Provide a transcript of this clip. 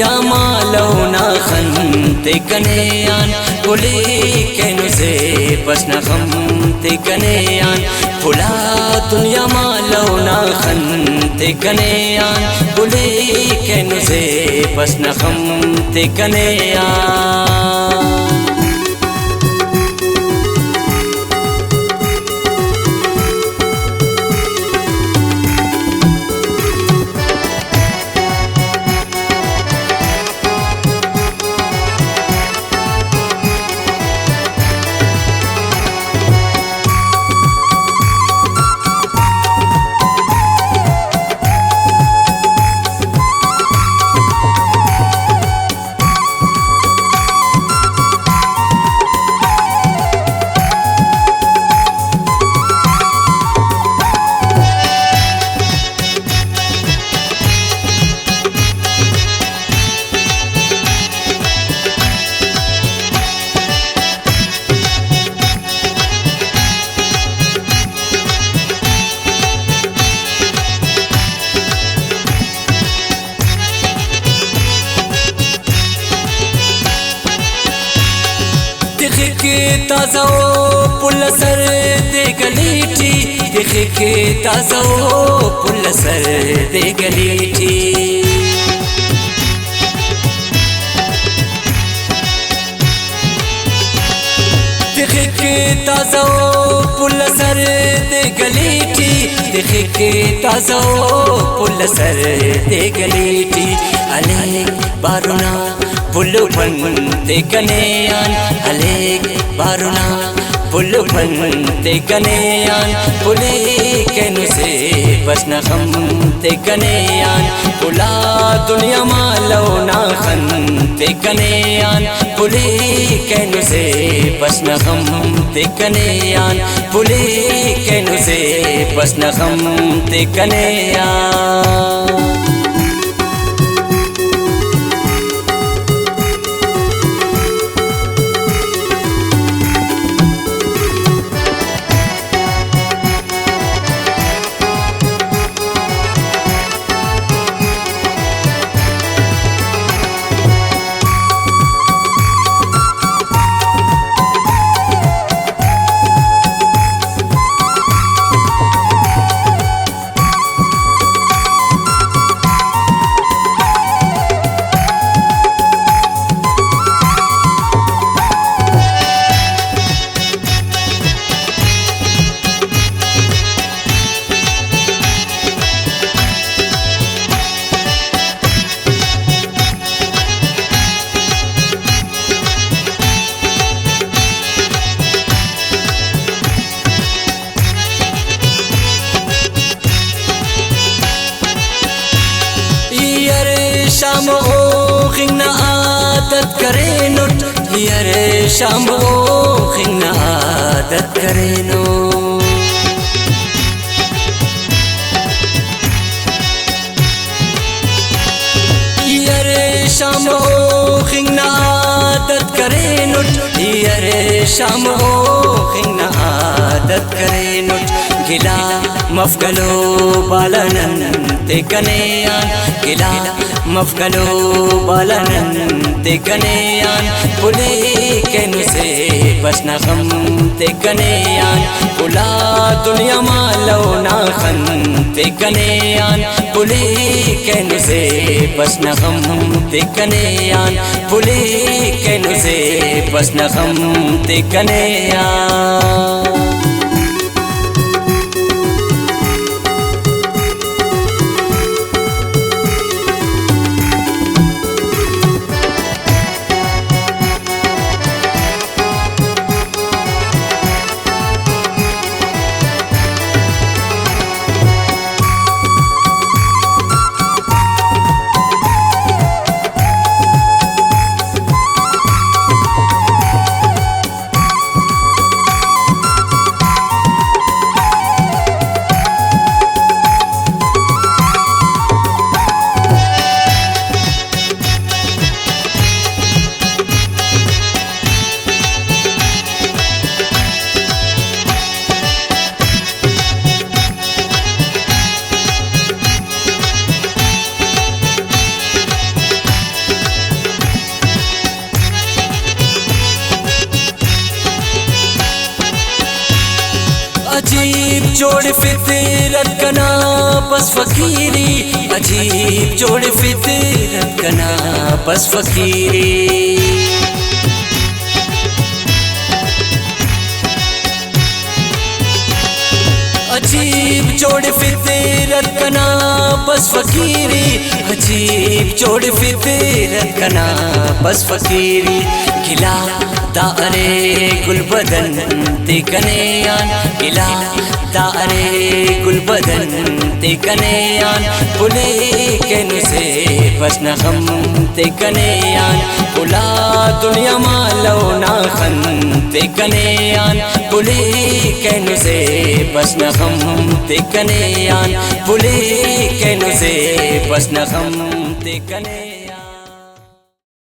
दुनिया मालो ना खनते कनेयान पुली केनु से पसना खमते कनेयान फुला दुनिया मालो ना खनते कनेयान पुली केनु से पसना खमते कनेयान के ताज़ो पुल सर दे गलीठी दिख के ताज़ो पुल सर दे गलीठी दिख के ताज़ो पुल सर दे गलीठी दिख के ताज़ो पुल सर दे गलीठी अले बारुना पुल्लु फंते कनेयान अलेक बारुना पुल्लु फंते कनेयान पुली केनु से बसना खमते कनेयान पुला दुनिया मालो ना खनते कनेयान पुली केनु से बसना खमते कनेयान पुली केनु से बसना खमते कनेयान शाम ओ खिंगना आदत करे नुट यारे शाम ओ खिंगना आदत करे नो यारे शाम ओ खिंगना आदत करे नुट यारे शाम ओ खिंगना आदत करे नुट गिला मफगलो बालनन ते कनेयान गिला मफगलो बालनन ते कनेयान पुली केनु से बसना खमते कनेयान पुला दुनिया मालो ना खनते कनेयान पुली केनु से बसना खमते कनेयान पुली केनु से बसना खमते कनेयान अजीब जोड़ फितरत कना बस फकीरी, अजीब जोड़ फितरत कना बस फकीरी। अजीब जोड़ फितरत कना बस फकीरी, अजीब जोड़ फितरत कना बस फकीरी। गिला दारे गुलबदन ते कनेयान, गिला दारे गुलबदन ते कनेयान, बुले कैन से बस न गम ते कनेयान, बुला दुनिया मालो ना खन ते कनेयान, बुले कैन से बस न गम ते कनेयान, बुले कैन से बस न गम ते कनेयान।